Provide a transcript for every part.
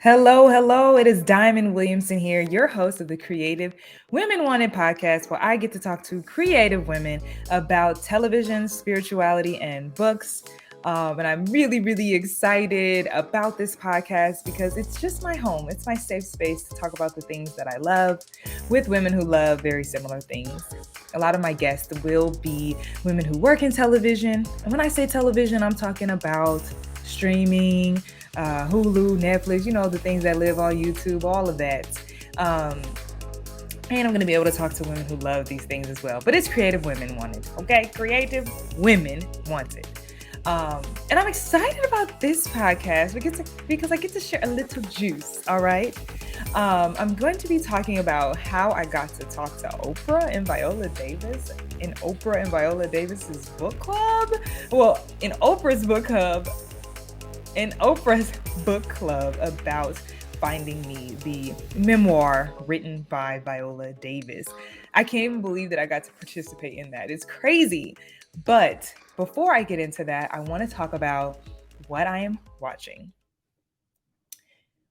Hello, hello. It is Diamond Williamson here, your host of the Creative Women Wanted podcast, where I get to talk to creative women about television, spirituality, and books. And I'm really, really excited about this podcast because it's just my home. It's my safe space to talk about the things that I love with women who love very similar things. A lot of my guests will be women who work in television. And when I say television, I'm talking about streaming, Hulu, Netflix, the things that live on YouTube, all of that. Um, and I'm going to be able to talk to women who love these things as well. But it's Creative Women Wanted, okay? Creative Women Wanted. And I'm excited about this podcast because I get to share a little juice, all right? I'm going to be talking about how I got to talk to Oprah and Viola Davis in Oprah and Viola Davis's book club. Well, in Oprah's book club about Finding Me, the memoir written by Viola Davis. I can't even believe that I got to participate in that. It's crazy. But before I get into that, I want to talk about what I am watching.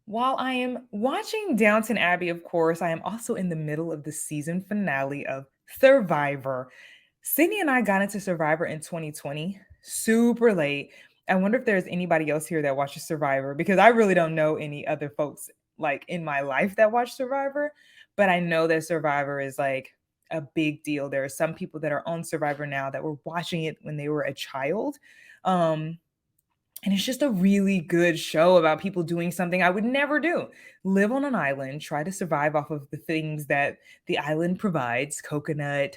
While I am watching Downton Abbey, of course, I am also in the middle of the season finale of Survivor. Sydney and I got into Survivor in 2020, super late. I wonder if there's anybody else here that watches Survivor because I really don't know any other folks like in my life that watch Survivor, but I know that Survivor is like a big deal. There are some people that are on Survivor now that were watching it when they were a child. And it's just a really good show about people doing something I would never do. Live on an island, try to survive off of the things that the island provides, coconut,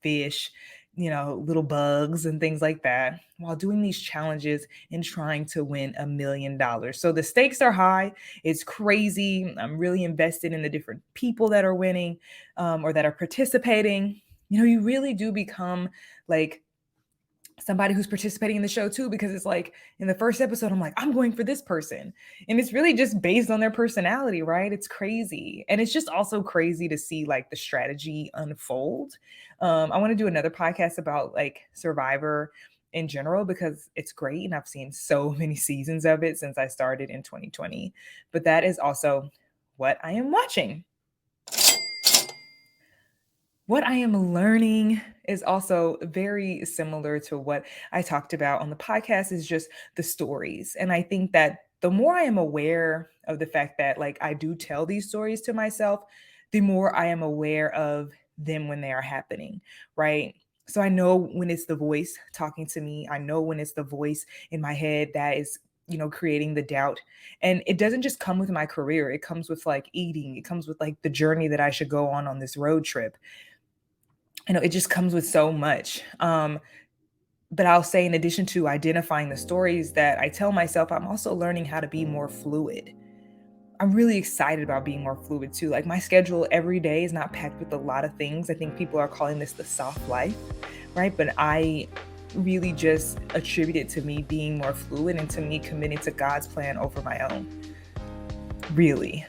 fish, little bugs and things like that, while doing these challenges and trying to win $1 million. So the stakes are high. It's crazy. I'm really invested in the different people that are winning or that are participating. You really do become like somebody who's participating in the show too, because it's like in the first episode, I'm like, I'm going for this person. And it's really just based on their personality, right? It's crazy. And it's just also crazy to see like the strategy unfold. I want to do another podcast about like Survivor in general because it's great. And I've seen so many seasons of it since I started in 2020. But that is also what I am watching. What I am learning is also very similar to what I talked about on the podcast is just the stories. And I think that the more I am aware of the fact that like I do tell these stories to myself, the more I am aware of them when they are happening, right? So I know when it's the voice talking to me. I know when it's the voice in my head that is creating the doubt. And it doesn't just come with my career. It comes with like eating. It comes with like the journey that I should go on this road trip. It just comes with so much. But I'll say, in addition to identifying the stories that I tell myself, I'm also learning how to be more fluid. I'm really excited about being more fluid too. Like my schedule every day is not packed with a lot of things. I think people are calling this the soft life, right? But I really just attribute it to me being more fluid and to me committing to God's plan over my own. Really.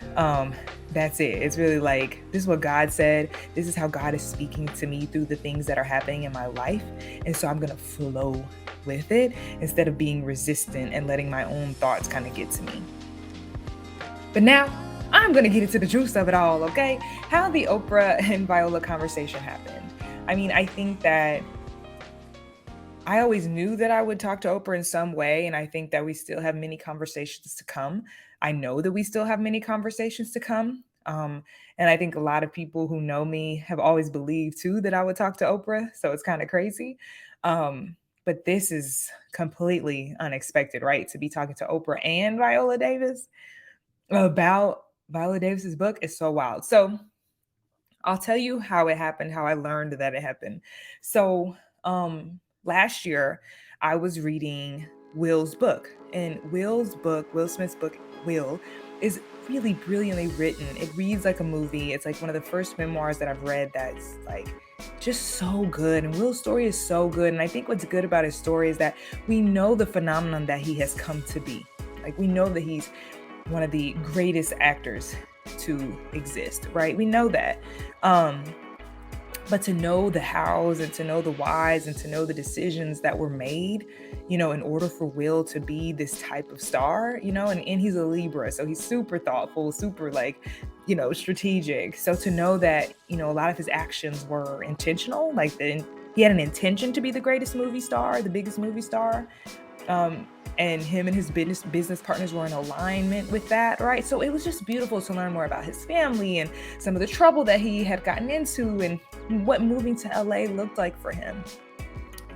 That's it. It's really like, this is what God said. This is how God is speaking to me through the things that are happening in my life. And so I'm going to flow with it instead of being resistant and letting my own thoughts kind of get to me. But now I'm going to get into the juice of it all, okay? How the Oprah and Viola conversation happened. I mean, I think that I always knew that I would talk to Oprah in some way, and I think that we still have many conversations to come. I know that we still have many conversations to come. And I think a lot of people who know me have always believed too that I would talk to Oprah. So it's kind of crazy. But this is completely unexpected, right? To be talking to Oprah and Viola Davis about Viola Davis's book is so wild. So I'll tell you how it happened, how I learned that it happened. So last year, I was reading Will's book. And Will Smith's book, Will, is really brilliantly written. It reads like a movie. It's like one of the first memoirs that I've read that's like just so good. And Will's story is so good. And I think what's good about his story is that we know the phenomenon that he has come to be. Like we know that he's one of the greatest actors to exist, right? We know that. But to know the hows and to know the whys and to know the decisions that were made, in order for Will to be this type of star, and he's a Libra, so he's super thoughtful, super like, strategic. So to know that, a lot of his actions were intentional, like he had an intention to be the greatest movie star, the biggest movie star, um, and him and his business partners were in alignment with that, right? So it was just beautiful to learn more about his family and some of the trouble that he had gotten into and what moving to LA looked like for him.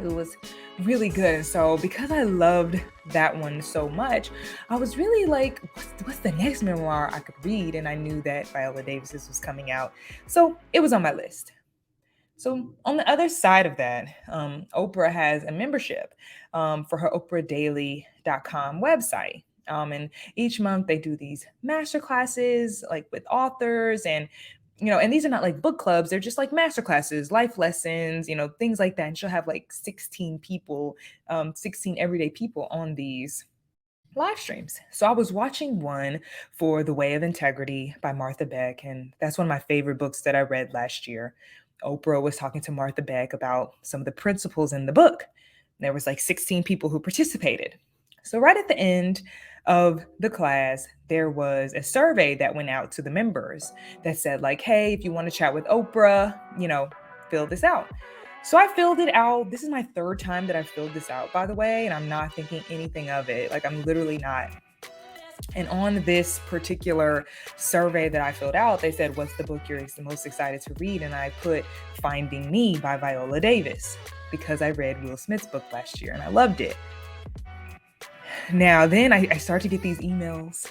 It was really good. And so because I loved that one so much, I was really like, what's the next memoir I could read? And I knew that Viola Davis's was coming out. So it was on my list. So on the other side of that, Oprah has a membership for her oprahdaily.com website. And each month they do these master classes like with authors and these are not like book clubs, they're just like master classes, life lessons, things like that. And she'll have like 16 people, 16 everyday people on these live streams. So I was watching one for The Way of Integrity by Martha Beck, and that's one of my favorite books that I read last year. Oprah was talking to Martha Beck about some of the principles in the book. There was like 16 people who participated. So right at the end of the class, there was a survey that went out to the members that said like, "Hey, if you want to chat with Oprah, fill this out." So I filled it out. This is my third time that I filled this out, by the way, and I'm not thinking anything of it. Like, I'm literally not. And on this particular survey that I filled out, they said, "What's the book you're the most excited to read?" And I put Finding Me by Viola Davis because I read Will Smith's book last year and I loved it. Now, then I start to get these emails,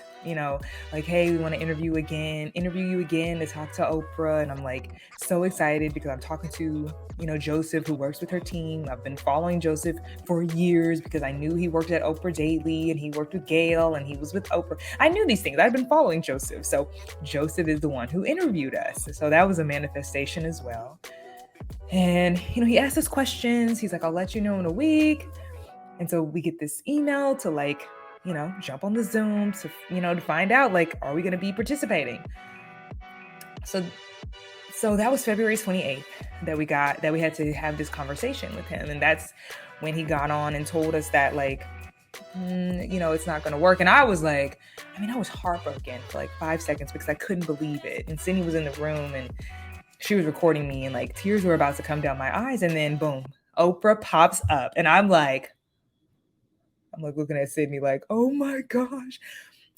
like, "Hey, we want to interview you again to talk to Oprah." And I'm like so excited because I'm talking to, Joseph, who works with her team. I've been following Joseph for years because I knew he worked at Oprah Daily and he worked with Gail and he was with Oprah. I knew these things. I've been following Joseph. So Joseph is the one who interviewed us. So that was a manifestation as well. And, he asked us questions. He's like, "I'll let you know in a week." And so we get this email to like, jump on the Zoom to, to find out like, are we going to be participating? So that was February 28th that we had to have this conversation with him. And that's when he got on and told us that like, it's not going to work. And I was like, I was heartbroken for like 5 seconds because I couldn't believe it. And Cindy was in the room and she was recording me and like tears were about to come down my eyes. And then boom, Oprah pops up and I'm like looking at Sydney like, "Oh my gosh,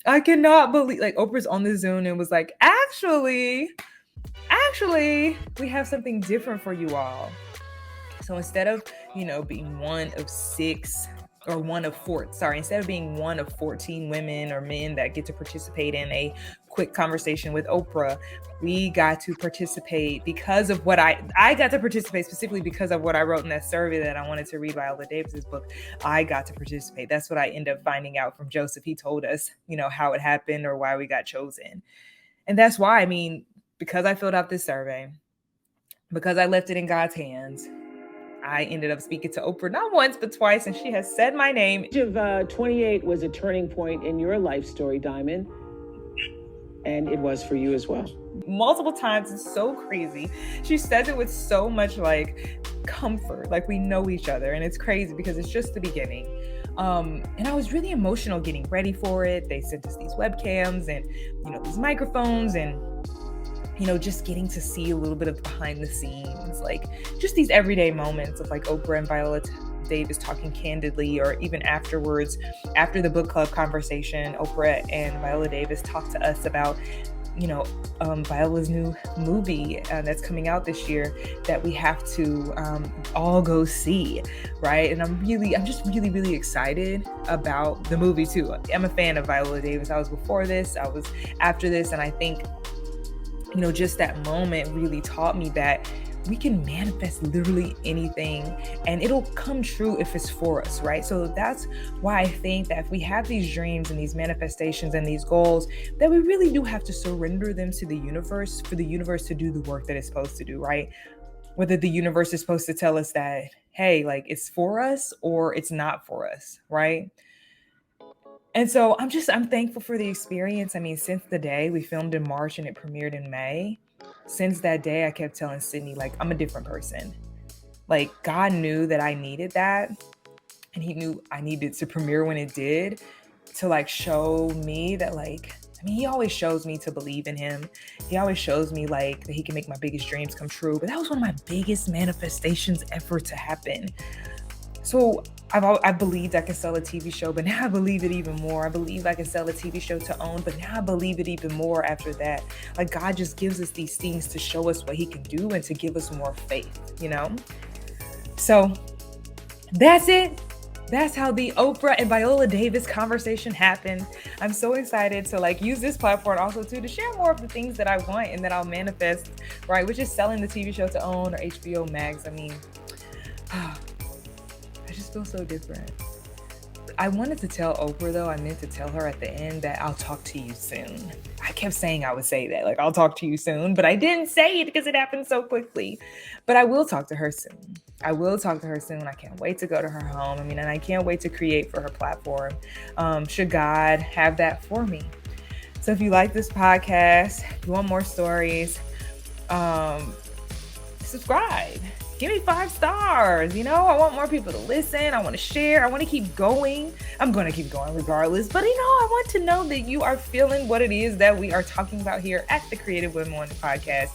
I cannot believe," like Oprah's on the Zoom and was like, actually, we have something different for you all. So instead of, being one of six or one of four, sorry, instead of being one of 14 women or men that get to participate in a quick conversation with Oprah, we got to participate because of what I got to participate specifically because of what I wrote in that survey that I wanted to read Viola Davis's book. I got to participate. That's what I ended up finding out from Joseph. He told us, how it happened or why we got chosen. And that's why, because I filled out this survey, because I left it in God's hands, I ended up speaking to Oprah not once, but twice, and she has said my name. The age of 28 was a turning point in your life story, Diamond, and it was for you as well. Multiple times. It's so crazy. She says it with so much like comfort, like we know each other, and it's crazy because it's just the beginning. And I was really emotional getting ready for it. They sent us these webcams and, these microphones and, just getting to see a little bit of behind the scenes, like just these everyday moments of like Oprah and Viola Davis talking candidly, or even afterwards, after the book club conversation, Oprah and Viola Davis talked to us about, Viola's new movie that's coming out this year that we have to all go see, right? And I'm just really, really excited about the movie too. I'm a fan of Viola Davis. I was before this, I was after this, and I think, just that moment really taught me that we can manifest literally anything and it'll come true if it's for us, right? So that's why I think that if we have these dreams and these manifestations and these goals, that we really do have to surrender them to the universe for the universe to do the work that it's supposed to do, right? Whether the universe is supposed to tell us that, hey, like it's for us or it's not for us, right? And so I'm thankful for the experience. Since the day we filmed in March and it premiered in May, Since that day, I kept telling Sydney, like, I'm a different person. Like, God knew that I needed that. And he knew I needed to premiere when it did, to like show me that, like, I mean, he always shows me to believe in him. He always shows me like that he can make my biggest dreams come true. But that was one of my biggest manifestations ever to happen. So I believed I could sell a TV show, but now I believe it even more. I believe I can sell a TV show to own, but now I believe it even more after that. Like, God just gives us these things to show us what he can do and to give us more faith, you know? So that's it. That's how the Oprah and Viola Davis conversation happened. I'm so excited to like use this platform also too to share more of the things that I want and that I'll manifest, right? Which is selling the TV show to own or HBO Max. I mean, I just feel so different. I wanted to tell Oprah though, I meant to tell her at the end that I'll talk to you soon. I kept saying I would say that, like, I'll talk to you soon, but I didn't say it because it happened so quickly. But I will talk to her soon. I will talk to her soon. I can't wait to go to her home. I mean, and I can't wait to create for her platform. Should God have that for me? So if you like this podcast, if you want more stories, subscribe. Give me 5 stars. You know, I want more people to listen. I want to share. I want to keep going. I'm going to keep going regardless. But, you know, I want to know that you are feeling what it is that we are talking about here at the Creative Women on the podcast.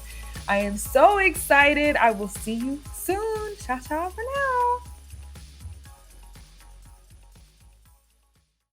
I am so excited. I will see you soon. Ciao, ciao for now.